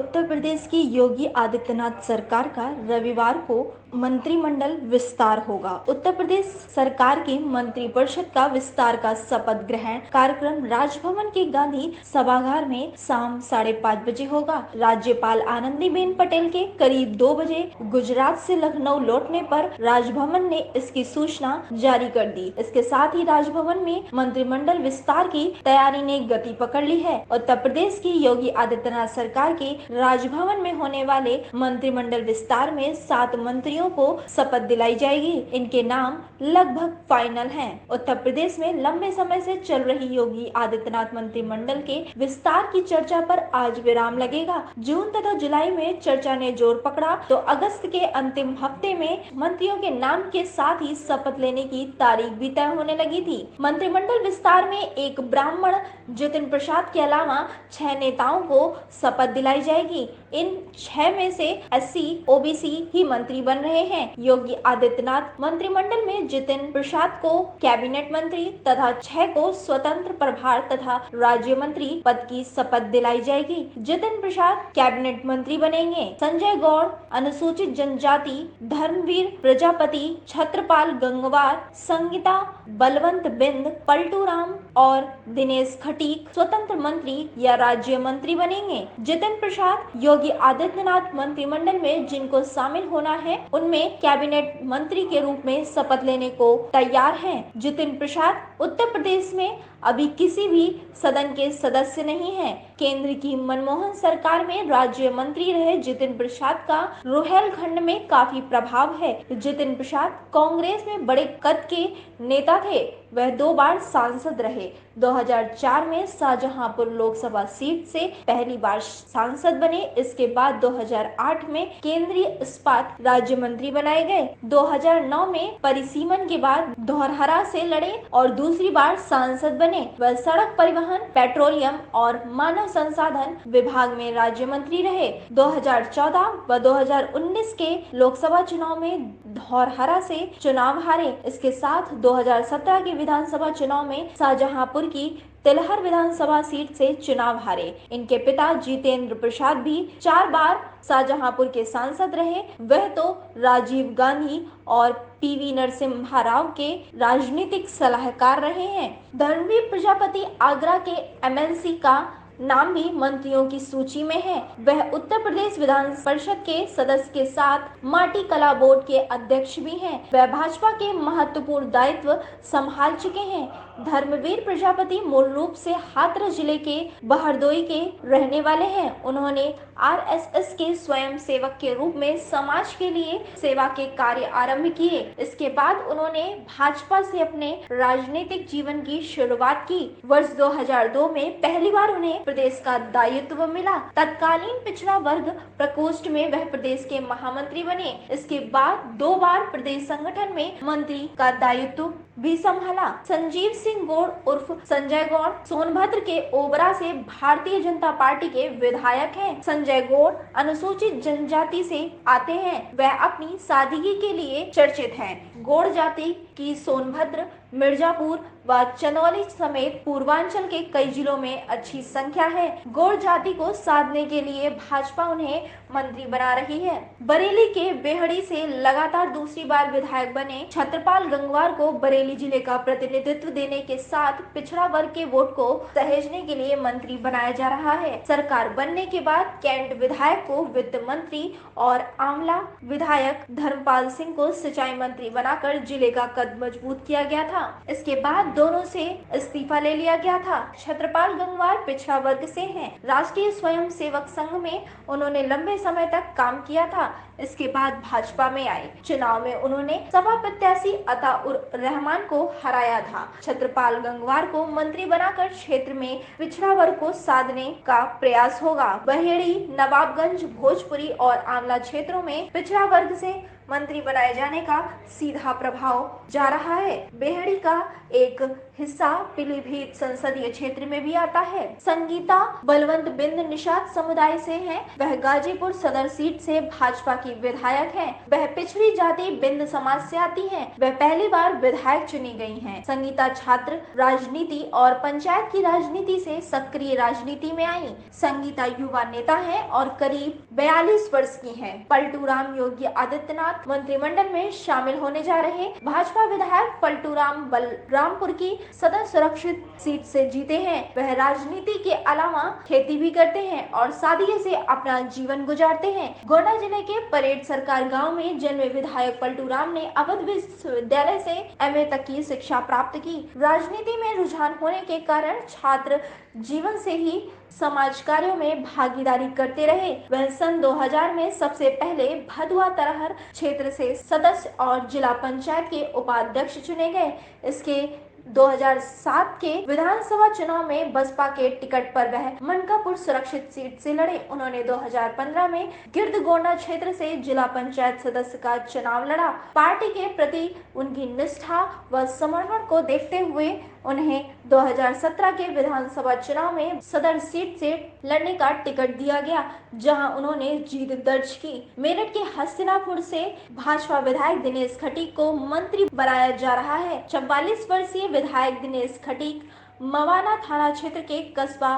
उत्तर प्रदेश की योगी आदित्यनाथ सरकार का रविवार को मंत्रिमंडल विस्तार होगा। उत्तर प्रदेश सरकार की मंत्रिपरिषद का विस्तार का शपथ ग्रहण कार्यक्रम राजभवन के गांधी सभागार में शाम 5:30 बजे होगा। राज्यपाल आनंदीबेन पटेल के करीब 2 बजे गुजरात से लखनऊ लौटने पर राजभवन ने इसकी सूचना जारी कर दी। इसके साथ ही राजभवन में मंत्रिमंडल विस्तार की तैयारी ने गति पकड़ ली है। उत्तर प्रदेश की योगी आदित्यनाथ सरकार के राजभवन में होने वाले मंत्रिमंडल विस्तार में 7 मंत्रियों को शपथ दिलाई जाएगी। इनके नाम लगभग फाइनल हैं। उत्तर प्रदेश में लंबे समय से चल रही योगी आदित्यनाथ मंत्रिमंडल के विस्तार की चर्चा पर आज विराम लगेगा। जून तथा जुलाई में चर्चा ने जोर पकड़ा तो अगस्त के अंतिम हफ्ते में मंत्रियों के नाम के साथ ही शपथ लेने की तारीख भी तय होने लगी थी। मंत्रिमंडल विस्तार में एक ब्राह्मण जितिन प्रसाद के अलावा 6 नेताओं को शपथ दिलाई जाएगी। इन 6 में से 80 ओबीसी ही मंत्री बन रहे हैं। योगी आदित्यनाथ मंत्रिमंडल में जितिन प्रसाद को कैबिनेट मंत्री तथा 6 को स्वतंत्र प्रभार तथा राज्य मंत्री पद की शपथ दिलाई जाएगी। जितिन प्रसाद कैबिनेट मंत्री बनेंगे। संजय गौड़ अनुसूचित जनजाति, धर्मवीर प्रजापति, छत्रपाल गंगवार, संगीता बलवंत बिंद, पलटू राम और दिनेश खटीक स्वतंत्र मंत्री या राज्य मंत्री बनेंगे। जितिन प्रसाद योगी आदित्यनाथ मंत्रिमंडल में जिनको शामिल होना है उनमें कैबिनेट मंत्री के रूप में शपथ लेने को तैयार हैं। जितिन प्रसाद उत्तर प्रदेश में अभी किसी भी सदन के सदस्य नहीं हैं। केंद्र की मनमोहन सरकार में राज्य मंत्री रहे जितिन प्रसाद का रोहेलखंड में काफी प्रभाव है। जितिन प्रसाद कांग्रेस में बड़े कद के नेता थे। वह 2 बार सांसद रहे। 2004 में शाहजहांपुर लोकसभा सीट से पहली बार सांसद बने। इसके बाद 2008 में केंद्रीय इस्पात राज्य मंत्री बनाए गए। 2009 में परिसीमन के बाद धौरहरा से लड़े और दूसरी बार सांसद बने। वह सड़क परिवहन, पेट्रोलियम और मानव संसाधन विभाग में राज्य मंत्री रहे। 2014 व 2019 के लोकसभा चुनाव में धौरहरा से चुनाव हारे। इसके साथ 2017 के विधानसभा चुनाव में शाहजहांपुर की तिलहर विधानसभा सीट से चुनाव हारे। इनके पिता जितेंद्र प्रसाद भी 4 बार शाहजहांपुर के सांसद रहे। वह तो राजीव गांधी और पीवी नरसिम्हा राव के राजनीतिक सलाहकार रहे हैं। धर्मवीर प्रजापति आगरा के एमएलसी का नाम भी मंत्रियों की सूची में है। वह उत्तर प्रदेश विधान परिषद के सदस्य के साथ माटी कला बोर्ड के अध्यक्ष भी हैं। वह भाजपा के महत्वपूर्ण दायित्व संभाल चुके हैं। धर्मवीर प्रजापति मूल रूप से हाथरस जिले के बहरदोई के रहने वाले हैं। उन्होंने आरएसएस के स्वयं सेवक के रूप में समाज के लिए सेवा के कार्य आरंभ किए। इसके बाद उन्होंने भाजपा से अपने राजनीतिक जीवन की शुरुआत की। वर्ष 2002 में पहली बार उन्हें प्रदेश का दायित्व मिला। तत्कालीन पिछड़ा वर्ग प्रकोष्ठ में वह प्रदेश के महामंत्री बने। इसके बाद 2 बार प्रदेश संगठन में मंत्री का दायित्व भी संभाला। संजीव सिंह गौड़ उर्फ संजय गौड़ सोनभद्र के ओबरा से भारतीय जनता पार्टी के विधायक हैं। संजय गौड़ अनुसूचित जनजाति से आते हैं। वह अपनी सादगी के लिए चर्चित हैं। गौड़ जाति की सोनभद्र, मिर्जापुर व चंदौली समेत पूर्वांचल के कई जिलों में अच्छी संख्या है। गौड़ जाति को साधने के लिए भाजपा उन्हें मंत्री बना रही है। बरेली के बेहड़ी से लगातार दूसरी बार विधायक बने छत्रपाल गंगवार को बरेली जिले का प्रतिनिधित्व देने के साथ पिछड़ा वर्ग के वोट को सहेजने के लिए मंत्री बनाया जा रहा है। सरकार बनने के बाद कैंट विधायक को वित्त मंत्री और आंवला विधायक धर्मपाल सिंह को सिंचाई मंत्री बनाकर जिले का कद मजबूत किया गया था। इसके बाद दोनों से इस्तीफा ले लिया गया था। छत्रपाल गंगवार पिछड़ा वर्ग से हैं। राष्ट्रीय स्वयं सेवक संघ में उन्होंने लंबे समय तक काम किया था। इसके बाद भाजपा में आए। चुनाव में उन्होंने सपा प्रत्याशी अता उर रहमान को हराया था। छत्रपाल गंगवार को मंत्री बनाकर क्षेत्र में पिछड़ा वर्ग को साधने का प्रयास होगा। बहेड़ी, नवाबगंज, भोजपुरी और आंवला क्षेत्रों में पिछड़ा वर्ग से मंत्री बनाए जाने का सीधा प्रभाव जा रहा है। बेहड़ी का एक हिस्सा पीलीभीत संसदीय क्षेत्र में भी आता है। संगीता बलवंत बिंद निषाद समुदाय से हैं। वह गाजीपुर सदर सीट से भाजपा की विधायक हैं। वह पिछड़ी जाति बिंद समाज से आती हैं। वह पहली बार विधायक चुनी गई हैं। संगीता छात्र राजनीति और पंचायत की राजनीति से सक्रिय राजनीति में आई। संगीता युवा नेता है और करीब 42 वर्ष की हैं। पलटू राम योगी आदित्यनाथ मंत्रिमंडल में शामिल होने जा रहे भाजपा विधायक पलटू राम बलरामपुर की सदर सुरक्षित सीट से जीते हैं। वह राजनीति के अलावा खेती भी करते हैं और सादगी से अपना जीवन गुजारते हैं। गोंडा जिले के परेड सरकार गांव में जन्मे विधायक पलटू राम ने अवध विश्वविद्यालय से एमए तक की शिक्षा प्राप्त की। राजनीति में रुझान होने के कारण छात्र जीवन से ही समाज कार्यों में भागीदारी करते रहे। वह सन 2000 में सबसे पहले भदुआ तरहर क्षेत्र से सदस्य और जिला पंचायत के उपाध्यक्ष चुने गए। इसके 2007 के विधानसभा चुनाव में बसपा के टिकट पर वह मनकापुर सुरक्षित सीट से लड़े। उन्होंने 2015 में गिरद गोंडा क्षेत्र से जिला पंचायत सदस्य का चुनाव लड़ा। पार्टी के प्रति उनकी निष्ठा व समर्पण को देखते हुए उन्हें 2017 के विधानसभा चुनाव में सदर सीट से लड़ने का टिकट दिया गया, जहां उन्होंने जीत दर्ज की। मेरठ के हस्तिनापुर से भाजपा विधायक दिनेश खटीक को मंत्री बनाया जा रहा है। 44 वर्षीय विधायक दिनेश खटीक मवाना थाना क्षेत्र के कस्बा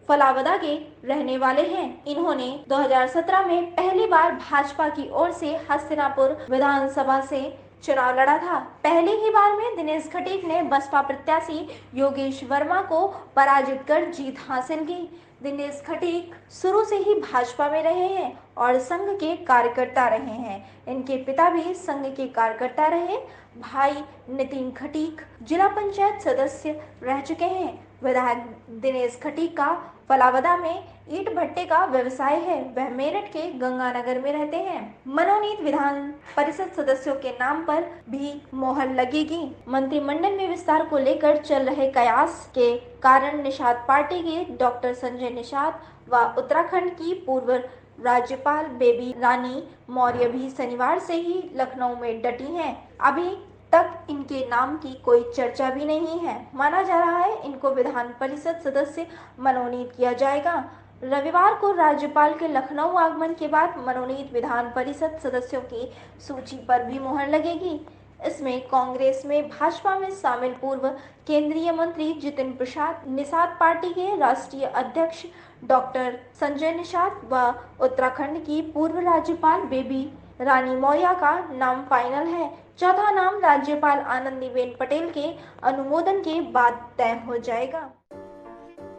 फलावदा के रहने वाले हैं। इन्होंने 2017 में पहली बार भाजपा की ओर से हस्तिनापुर विधानसभा से चुनाव लड़ा था। पहली ही बार में दिनेश खटीक ने बसपा प्रत्याशी योगेश वर्मा को पराजित कर जीत हासिल की। दिनेश खटीक शुरू से ही भाजपा में रहे हैं और संघ के कार्यकर्ता रहे हैं। इनके पिता भी संघ के कार्यकर्ता रहे। भाई नितिन खटीक जिला पंचायत सदस्य रह चुके हैं। विधायक दिनेश खटीक का फलावदा में ईंट भट्टे का व्यवसाय है। वह मेरठ के गंगानगर में रहते हैं। मनोनीत विधान परिषद सदस्यों के नाम पर भी मोहर लगेगी। मंत्रिमंडल में विस्तार को लेकर चल रहे कयास के कारण निषाद पार्टी के डॉक्टर संजय निषाद व उत्तराखंड की पूर्व राज्यपाल बेबी रानी मौर्य भी शनिवार से ही लखनऊ में डटी हैं। अभी तक इनके नाम की कोई चर्चा भी नहीं है। माना जा रहा है इनको विधान परिषद सदस्य मनोनीत किया जाएगा। रविवार को राज्यपाल के लखनऊ आगमन के बाद मनोनीत विधान परिषद सदस्यों की सूची पर भी मोहर लगेगी। इसमें कांग्रेस में भाजपा में शामिल पूर्व केंद्रीय मंत्री जितिन प्रसाद, निषाद पार्टी के राष्ट्रीय अध्यक्ष डॉक्टर संजय निषाद व उत्तराखंड की पूर्व राज्यपाल बेबी रानी मौर्य का नाम फाइनल है। चौथा नाम राज्यपाल आनंदीबेन पटेल के अनुमोदन के बाद तय हो जाएगा।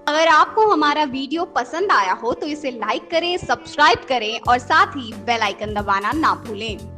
अगर आपको हमारा वीडियो पसंद आया हो तो इसे लाइक करें, सब्सक्राइब करें और साथ ही बेल आइकन दबाना ना भूलें।